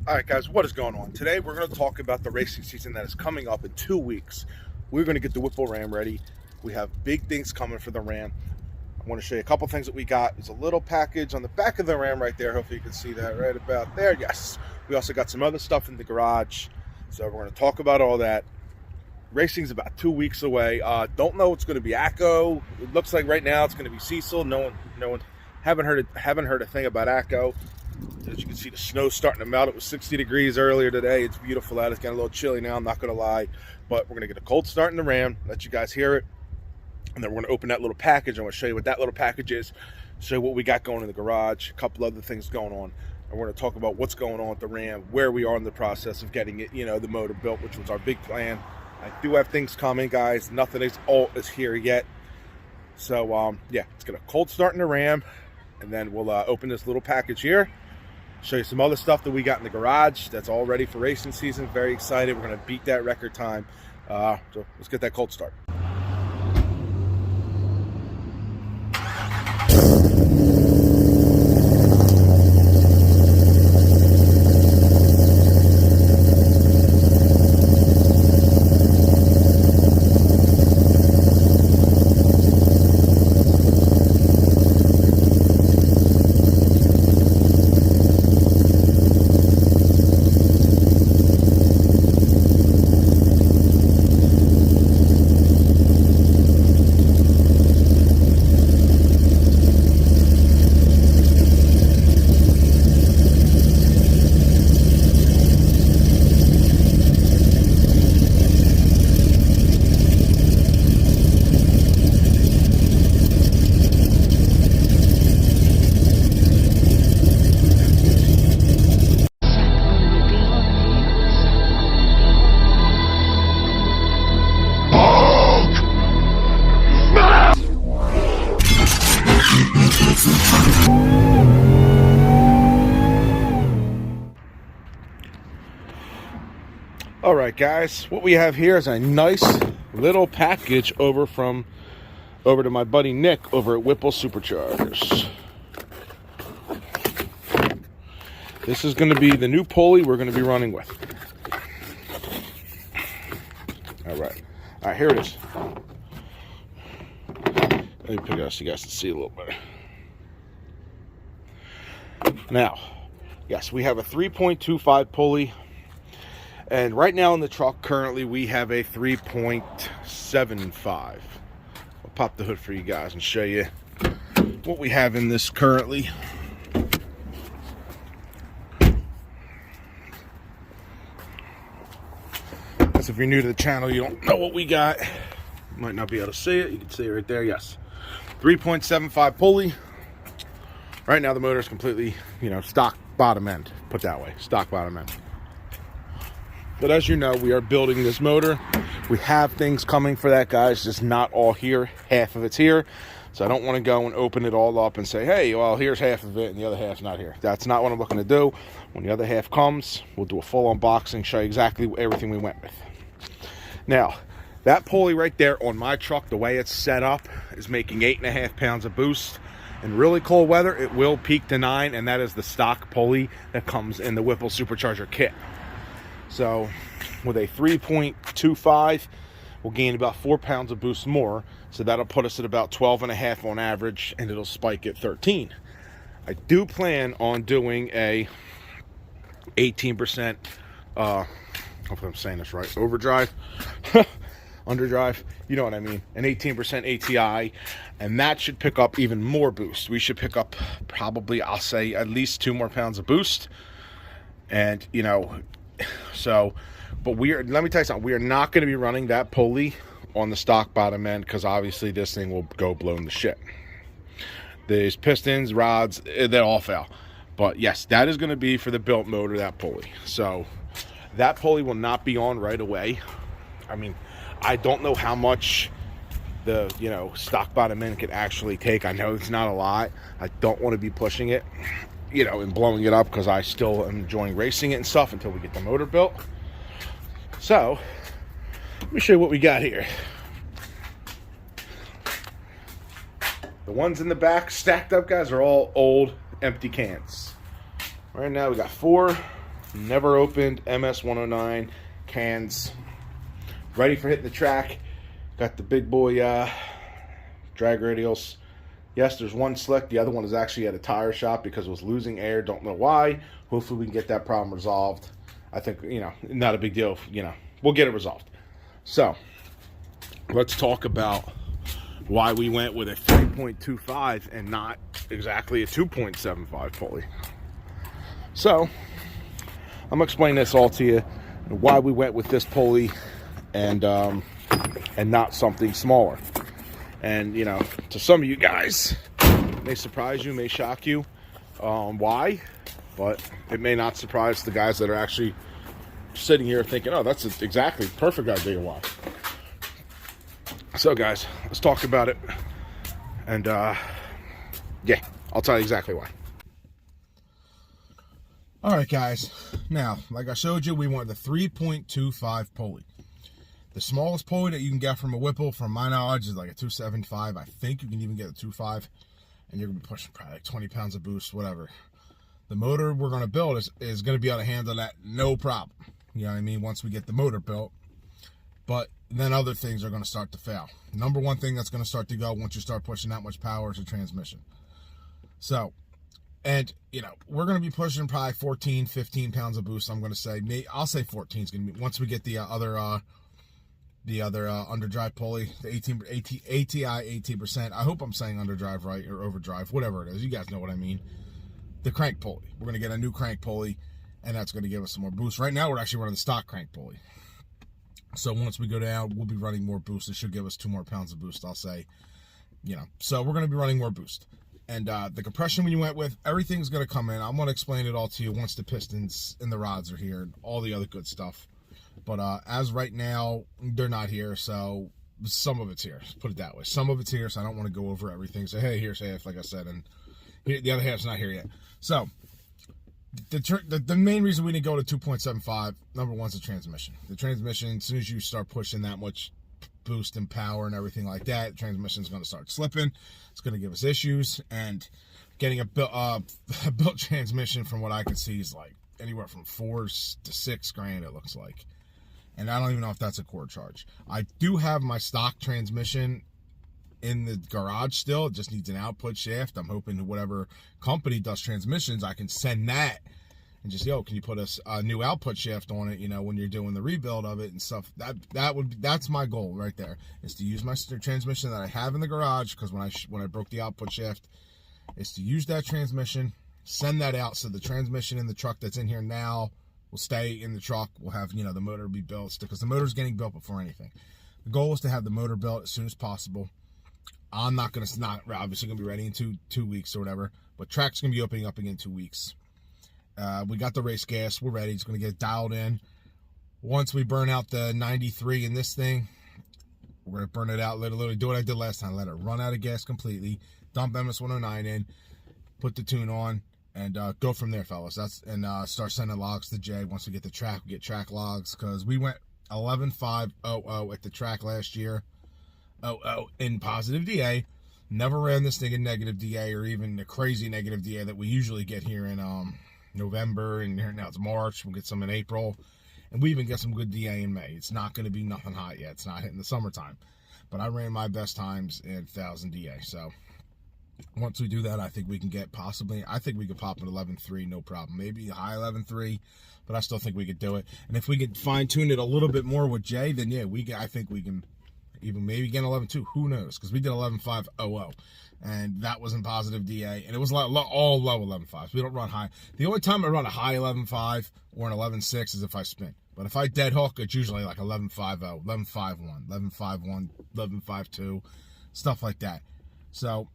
All right, guys, what is going on? Today, we're going to talk about the racing season that is coming up in 2 weeks. We're going to get the Whipple Ram ready. We have big things coming for the Ram. I want to show you a couple things that we got. There's a little package on the back of the Ram right there. Hopefully you can see that right about there. Yes. We also got some other stuff in the garage. So we're going to talk about all that. Racing's about 2 weeks away. Don't know what's going to be ACO. It looks like right now it's going to be Cecil. No one haven't heard a thing about ACO. As you can see, the snow's starting to melt. It was 60 degrees earlier today. It's beautiful out. It's getting a little chilly now, I'm not going to lie. But we're going to get a cold start in the Ram, let you guys hear it. And then we're going to open that little package. I'm going to show you what that little package is, show you what we got going in the garage, a couple other things going on. And we're going to talk about what's going on with the Ram, where we are in the process of getting it, the motor built, which was our big plan. I do have things coming, guys. Nothing is here yet. So, yeah, let's get a cold start in the Ram. And then we'll open this little package here. Show you some other stuff that we got in the garage that's all ready for racing season. Very excited. We're going to beat that record time. So let's get that cold start. All right, guys, what we have here is a nice little package over to my buddy Nick over at Whipple Supercharged. This is going to be the new pulley we're going to be running with. All right, here it is. Let me pick it up so you guys can see a little better. Now, yes, we have a 3.25 pulley. And right now in the truck, currently, we have a 3.75. I'll pop the hood for you guys and show you what we have in this currently. As if you're new to the channel, you don't know what we got. You might not be able to see it. You can see it right there, yes. 3.75 pulley. Right now the motor is completely, stock bottom end. Put that way, stock bottom end. But as you know, we are building this motor. We have things coming for that, guys, just not all here. Half of it's here. So I don't want to go and open it all up and say, hey, well, here's half of it and the other half's not here. That's not what I'm looking to do. When the other half comes, we'll do a full unboxing, show you exactly everything we went with. Now, that pulley right there on my truck, the way it's set up, is making 8.5 pounds of boost. In really cold weather, it will peak to 9, and that is the stock pulley that comes in the Whipple Supercharger kit. So with a 3.25, we'll gain about 4 pounds of boost more. So that'll put us at about 12.5 on average, and it'll spike at 13. I do plan on doing a 18%, hopefully I'm saying this right, overdrive, underdrive, you know what I mean, an 18% ATI, and that should pick up even more boost. We should pick up probably, I'll say, at least 2 more pounds of boost. And, so, but let me tell you something, we are not going to be running that pulley on the stock bottom end, because obviously this thing will go blown to shit. These pistons, rods, they all fail. But yes, that is going to be for the built motor, that pulley. So that pulley will not be on right away. I mean, I don't know how much the stock bottom end can actually take. I know it's not a lot. I don't want to be pushing it, and blowing it up, because I still am enjoying racing it and stuff until we get the motor built. So let me show you what we got here. The ones in the back stacked up, guys, are all old empty cans. Right now we got 4 never opened MS-109 cans, ready for hitting the track. Got the big boy drag radials. Yes, there's one slick. The other one is actually at a tire shop because it was losing air. Don't know why. Hopefully we can get that problem resolved. I think, not a big deal. We'll get it resolved. So, let's talk about why we went with a 3.25 and not exactly a 2.75 pulley. So, I'm going to explain this all to you, why we went with this pulley and not something smaller. And, to some of you guys, it may surprise you, may shock you, why, but it may not surprise the guys that are actually sitting here thinking, oh, that's exactly perfect idea why. So, guys, let's talk about it. And, yeah, I'll tell you exactly why. All right, guys. Now, like I showed you, we want the 3.25 pulley. The smallest pulley that you can get from a Whipple, from my knowledge, is like a 275. I think you can even get a 2.5, and you're going to be pushing probably like 20 pounds of boost, whatever. The motor we're going to build is going to be able to handle that, no problem. You know what I mean? Once we get the motor built. But then other things are going to start to fail. Number one thing that's going to start to go once you start pushing that much power is the transmission. So, and, we're going to be pushing probably 14, 15 pounds of boost, I'm going to say. I'll say 14 is going to be, once we get the other underdrive pulley, the ATI 18%. I hope I'm saying underdrive right, or overdrive, whatever it is. You guys know what I mean. The crank pulley. We're going to get a new crank pulley, and that's going to give us some more boost. Right now, we're actually running the stock crank pulley. So once we go down, we'll be running more boost. It should give us 2 more pounds of boost, I'll say. So we're going to be running more boost. And the compression we went with, everything's going to come in. I'm going to explain it all to you once the pistons and the rods are here and all the other good stuff. But as right now, they're not here, so some of it's here. Put it that way. Some of it's here, so I don't want to go over everything. So, hey, here's half, like I said, and the other half's not here yet. So, the main reason we didn't go to 2.75, number one, is the transmission. The transmission, as soon as you start pushing that much boost and power and everything like that, the transmission's going to start slipping. It's going to give us issues, and getting a built transmission, from what I can see, is like anywhere from $4,000 to $6,000, it looks like. And I don't even know if that's a cord charge. I do have my stock transmission in the garage still. It just needs an output shaft. I'm hoping whatever company does transmissions, I can send that and just, can you put a new output shaft on it, when you're doing the rebuild of it and stuff. That's my goal right there, is to use my transmission that I have in the garage, because when I broke the output shaft, is to use that transmission, send that out, so the transmission in the truck that's in here now will stay in the truck. We'll have, the motor be built, because the motor's getting built before anything. The goal is to have the motor built as soon as possible. I'm not obviously going to be ready in two weeks or whatever, but track's going to be opening up again in 2 weeks. We got the race gas. We're ready. It's going to get dialed in. Once we burn out the 93 in this thing, we're going to burn it out. Literally do what I did last time. Let it run out of gas completely. Dump MS-109 in. Put the tune on. And go from there, fellas. And start sending logs to Jay. Once we get the track, we get track logs, because we went 11.500 at the track last year. In positive DA. Never ran this thing in negative DA, or even the crazy negative DA that we usually get here in November, and here now it's March. We'll get some in April, and we even get some good DA in May. It's not going to be nothing hot yet. It's not hitting the summertime. But I ran my best times at 1,000 DA, so once we do that, I think we can get I think we could pop an 11.3, no problem. Maybe a high 11.3, but I still think we could do it. And if we could fine tune it a little bit more with Jay, then yeah, I think we can even maybe get 11.2. Who knows? Because we did 11.500, and that was in positive DA, and it was all low 11.5s. We don't run high. The only time I run a high 11.5 or an 11.6 is if I spin. But if I dead hook, it's usually like 11.50, 11.51, 11.51, 11.52, stuff like that. So,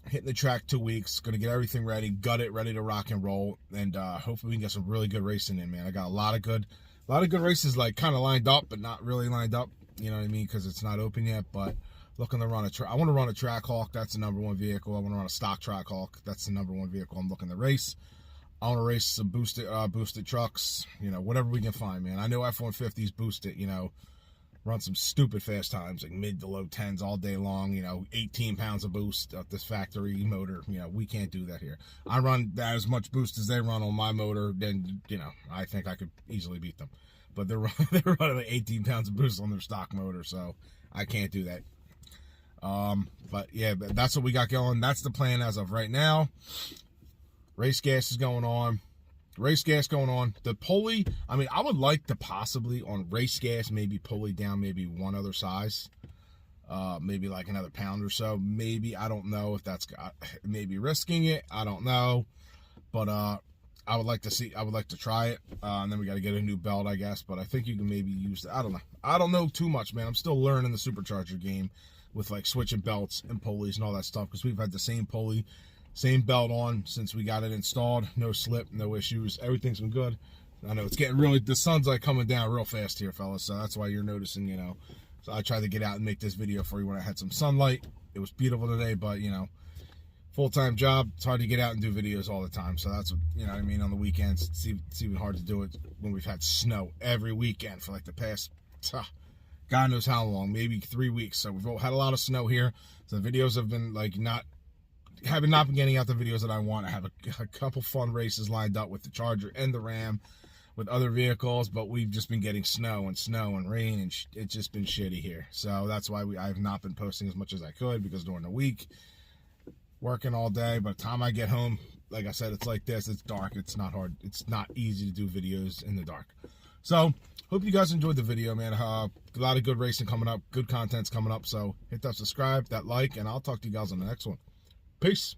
hitting the track 2 weeks, going to get everything ready, gut it, ready to rock and roll, and hopefully we can get some really good racing in, man. I got a lot of good races, like, kind of lined up, but not really lined up, you know what I mean, because it's not open yet. But looking to run I want to run a Track Hawk. That's the number one vehicle. I want to run a stock Track Hawk. That's the number one vehicle I'm looking to race. I want to race some boosted trucks, whatever we can find, man. I know F-150s boosted, run some stupid fast times, like mid to low 10s all day long, 18 pounds of boost at this factory motor. We can't do that here. I run that as much boost as they run on my motor, then, I think I could easily beat them. But they're running like 18 pounds of boost on their stock motor, so I can't do that. But yeah, that's what we got going. That's the plan as of right now. Race gas is going on. Race gas going on. The pulley, I mean, I would like to possibly on race gas maybe pulley down maybe one other size. Maybe like another pound or so. Maybe, I don't know if that's maybe risking it. I don't know. But I would like to see, I would like to try it. And then we got to get a new belt, I guess. But I think you can maybe use that. I don't know. I don't know too much, man. I'm still learning the Supercharger game with like switching belts and pulleys and all that stuff, because we've had the same pulley, same belt on since we got it installed. No slip, no issues. Everything's been good. I know it's getting really, the sun's like coming down real fast here, fellas, so that's why you're noticing, So I tried to get out and make this video for you when I had some sunlight. It was beautiful today, but, full-time job, it's hard to get out and do videos all the time. So that's what, what I mean, on the weekends, it's even hard to do it when we've had snow every weekend for like the past, God knows how long, maybe 3 weeks. So we've had a lot of snow here. So the videos have been like not been getting out the videos that I want. I have a couple fun races lined up with the Charger and the Ram with other vehicles, but we've just been getting snow and rain, and it's just been shitty here. So that's why I have not been posting as much as I could, because during the week, working all day. By the time I get home, like I said, it's like this. It's dark. It's not hard. It's not easy to do videos in the dark. So hope you guys enjoyed the video, man. A lot of good racing coming up, good content's coming up. So hit that subscribe, that like, and I'll talk to you guys on the next one. Peace.